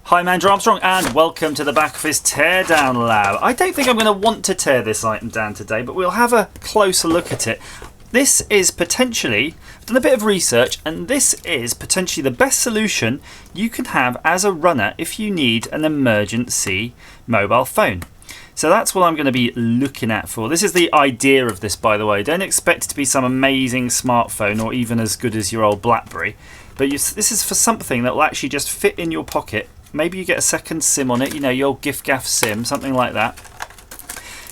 Hi, I'm Andrew Armstrong and welcome to the back office teardown lab. I don't think I'm going to want to tear this item down today, but we'll have a closer look at it. This is potentially, I've done a bit of research, and this is potentially the best solution you can have as a runner if you need an emergency mobile phone. So that's what I'm going to be looking at for. This is the idea of this, by the way. Don't expect it to be some amazing smartphone or even as good as your old BlackBerry. But this is for something that will actually just fit in your pocket. Maybe you get a second SIM on it, you know, your old giff-gaff SIM, something like that.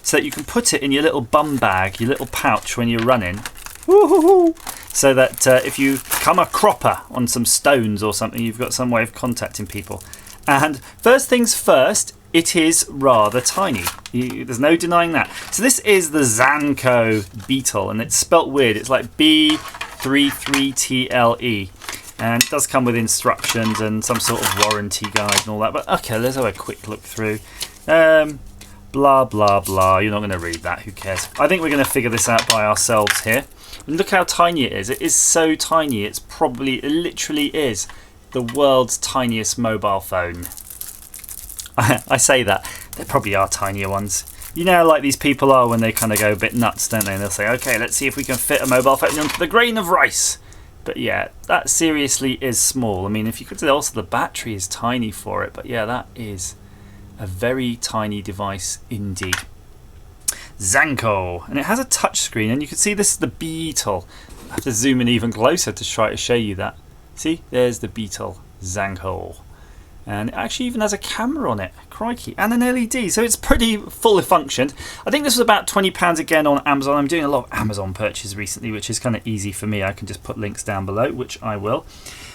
So that you can put it in your little bum bag, your little pouch when you're running. Woo-hoo-hoo. So that if you come a cropper on some stones or something, you've got some way of contacting people. And first things first, it is rather tiny. There's no denying that. So this is the Zanco Beetle, and it's spelt weird. It's like B33tle. And it does come with instructions and some sort of warranty guide and all that. But okay, let's have a quick look through. Blah, blah, blah. You're not going to read that. Who cares? I think we're going to figure this out by ourselves here. And look how tiny it is. It is so tiny. It literally is the world's tiniest mobile phone. I say that. There probably are tinier ones. You know, like these people are when they kind of go a bit nuts, don't they? And they'll say, okay, let's see if we can fit a mobile phone onto the grain of rice. But yeah, that seriously is small. I mean, if you could say also the battery is tiny for it. But yeah, that is a very tiny device indeed. Zanco. And it has a touch screen. And you can see this is the Beetle. I have to zoom in even closer to try to show you that. See, there's the Beetle Zanco. And it actually even has a camera on it. Crikey. And an LED. So it's pretty fully functioned. I think this was about £20 again on Amazon. I'm doing a lot of Amazon purchases recently, which is kind of easy for me. I can just put links down below, which I will.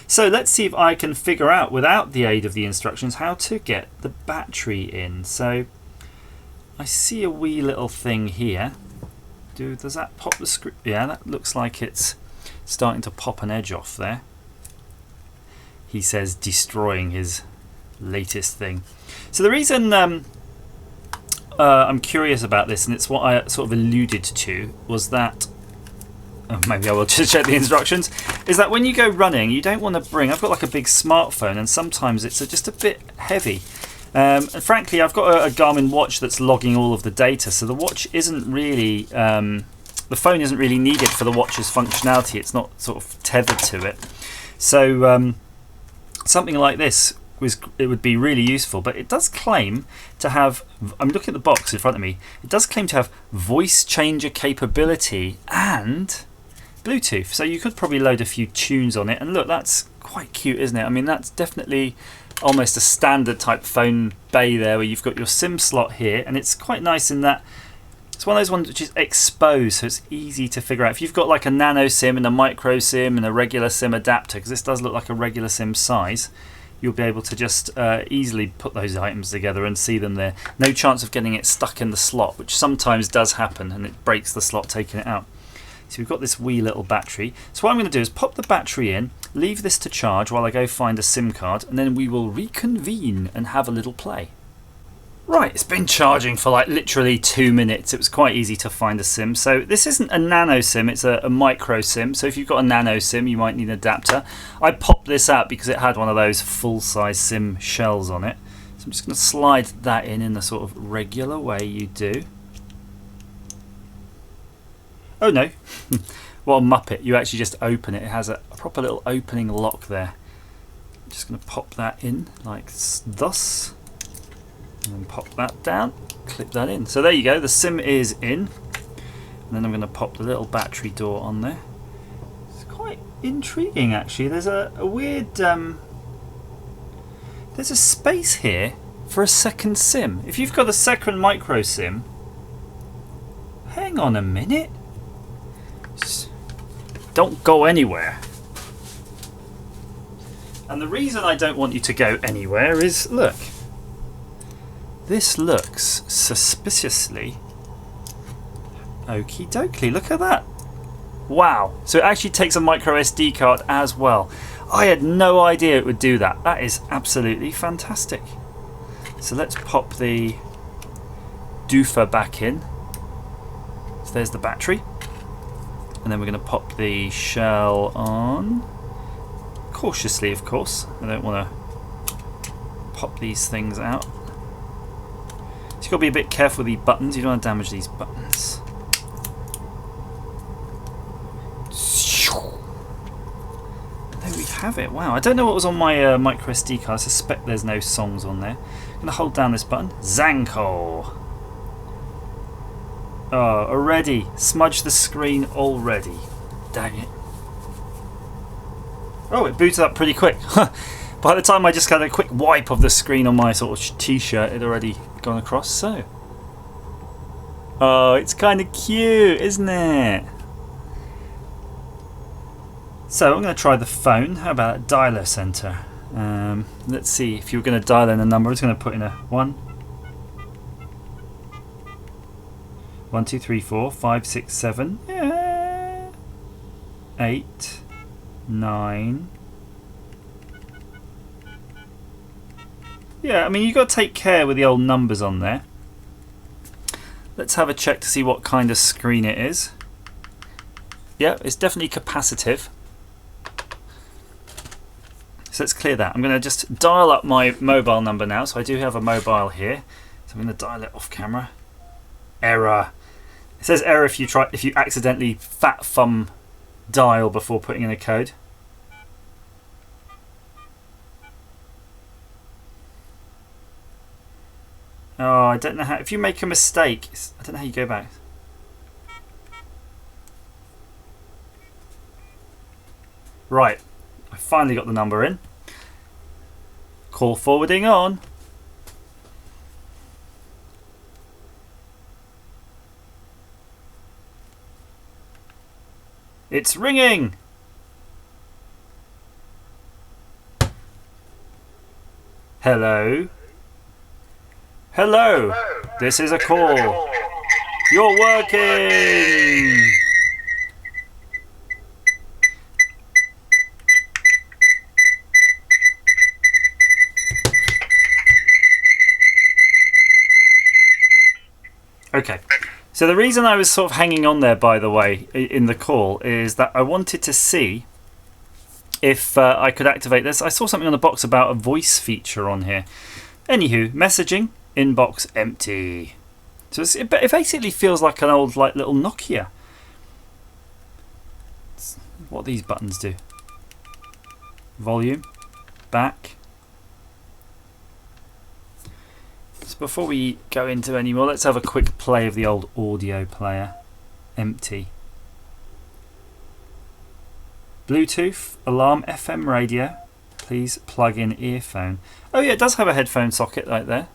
So let's see if I can figure out, without the aid of the instructions, how to get the battery in. So I see a wee little thing here. Does that pop the screen? Yeah, that looks like it's starting to pop an edge off there. He says destroying his latest thing. So the reason I'm curious about this, and it's what I sort of alluded to, was that maybe I will just check the instructions, is that when you go running you don't want to bring, I've got like a big smartphone and sometimes it's just a bit heavy, and frankly I've got a Garmin watch that's logging all of the data, so the watch isn't really the phone isn't really needed for the watch's functionality. It's not sort of tethered to it. So something like this it would be really useful, but it does claim to have, I'm looking at the box in front of me, it does claim to have voice changer capability and Bluetooth, so you could probably load a few tunes on it. And look, that's quite cute, isn't it? I mean, that's definitely almost a standard type phone bay there, where you've got your SIM slot here, and it's quite nice in that it's one of those ones which is exposed, so it's easy to figure out. If you've got like a nano SIM and a micro SIM and a regular SIM adapter, because this does look like a regular SIM size, you'll be able to just easily put those items together and see them there. No chance of getting it stuck in the slot, which sometimes does happen, and it breaks the slot taking it out. So we've got this wee little battery. So what I'm going to do is pop the battery in, leave this to charge while I go find a SIM card, and then we will reconvene and have a little play. Right, it's been charging for like literally 2 minutes. It was quite easy to find a SIM. So this isn't a nano SIM, it's a micro SIM. So if you've got a nano SIM, you might need an adapter. I popped this out because it had one of those full-size SIM shells on it. So I'm just going to slide that in the sort of regular way you do. Oh no, what a muppet. You actually just open it. It has a proper little opening lock there. I'm just going to pop that in like thus. And then pop that down, clip that in. So there you go, the SIM is in. And then I'm going to pop the little battery door on there. It's quite intriguing actually. There's a weird, there's a space here for a second SIM. If you've got a second micro SIM, hang on a minute. Just don't go anywhere. And the reason I don't want you to go anywhere is, look. This looks suspiciously okie dokie. Look at that. Wow. So it actually takes a micro SD card as well. I had no idea it would do that. That is absolutely fantastic. So let's pop the doofer back in. So there's the battery. And then we're going to pop the shell on. Cautiously, of course. I don't want to pop these things out. So you've got to be a bit careful with these buttons. You don't want to damage these buttons. There we have it. Wow, I don't know what was on my micro SD card. I suspect there's no songs on there. I'm going to hold down this button. Zanco. Oh, already. Smudged the screen already. Dang it. Oh, it booted up pretty quick. By the time I just had a quick wipe of the screen on my sort of t-shirt, it had already gone across. So, oh, it's kind of cute, isn't it? So I'm going to try the phone. How about that dialer center? Let's see, if you were going to dial in a number, I was going to put in a 1, 2, 3, 4, 5, 6, 7, 8, 9. Yeah, I mean, you've got to take care with the old numbers on there. Let's have a check to see what kind of screen it is. Yeah, it's definitely capacitive. So let's clear that. I'm going to just dial up my mobile number now. So I do have a mobile here. So I'm going to dial it off camera. Error. It says error if you accidentally fat thumb dial before putting in a code. Oh, I don't know how. If you make a mistake, I don't know how you go back. Right, I finally got the number in. Call forwarding on. It's ringing. Hello. Hello. This is a call. You're working. Okay. So the reason I was sort of hanging on there, by the way, in the call, is that I wanted to see if I could activate this. I saw something on the box about a voice feature on here. Anywho, messaging, inbox empty. So it basically feels like an old little Nokia. What these buttons do. Volume, back. So before we go into any more, let's have a quick play of the old audio player. Empty. Bluetooth, alarm, FM radio. Please plug in earphone. Oh yeah, it does have a headphone socket right there.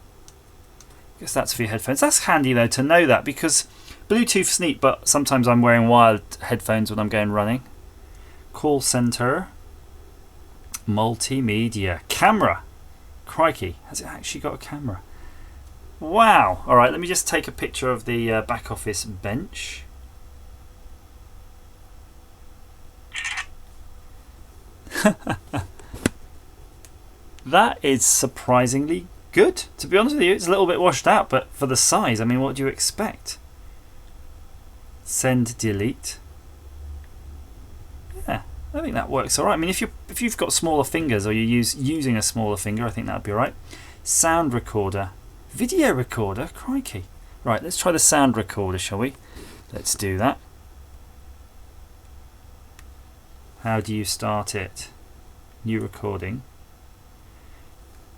I guess that's for your headphones. That's handy though to know that, because Bluetooth's neat, but sometimes I'm wearing wired headphones when I'm going running. Call center. Multimedia. Camera. Crikey, has it actually got a camera? Wow. Alright, let me just take a picture of the back office bench. That is surprisingly good. To be honest with you, it's a little bit washed out, but for the size, I mean, what do you expect? Send, delete. Yeah, I think that works alright. I mean, if you've got smaller fingers, or you're using a smaller finger, I think that'd be alright. Sound recorder. Video recorder? Crikey. Right, let's try the sound recorder, shall we? Let's do that. How do you start it? New recording.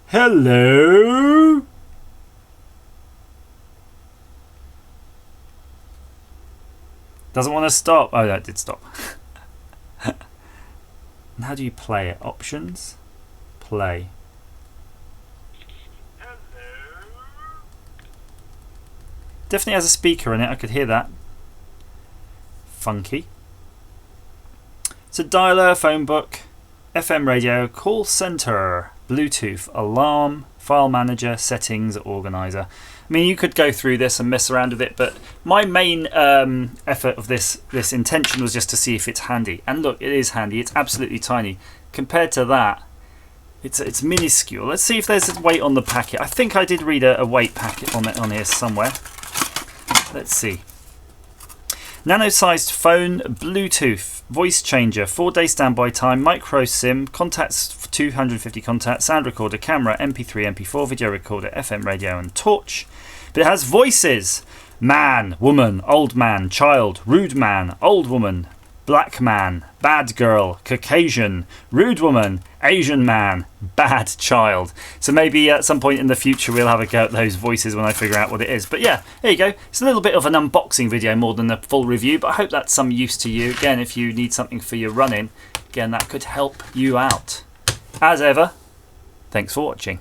Hello? Doesn't want to stop. Oh, that did stop. And how do you play it? Options? Play. Definitely has a speaker in it, I could hear that. Funky. So dialer, phone book, FM radio, call center, Bluetooth, alarm, file manager, settings, organizer. I mean, you could go through this and mess around with it, but my main effort of this intention was just to see if it's handy. And look, it is handy. It's absolutely tiny. Compared to that, it's minuscule. Let's see if there's a weight on the packet. I think I did read a weight packet on here somewhere. Let's see. Nano-sized phone, Bluetooth, voice changer, 4-day standby time, micro SIM, contacts itself, 250 contacts, sound recorder, camera, MP3, MP4, video recorder, FM radio and torch. But it has voices: man, woman, old man, child, rude man, old woman, black man, bad girl, Caucasian, rude woman, Asian man, bad child. So maybe at some point in the future we'll have a go at those voices when I figure out what it is. But yeah, there you go. It's a little bit of an unboxing video more than a full review, but I hope that's some use to you. Again, if you need something for your running, again, that could help you out. As ever, thanks for watching.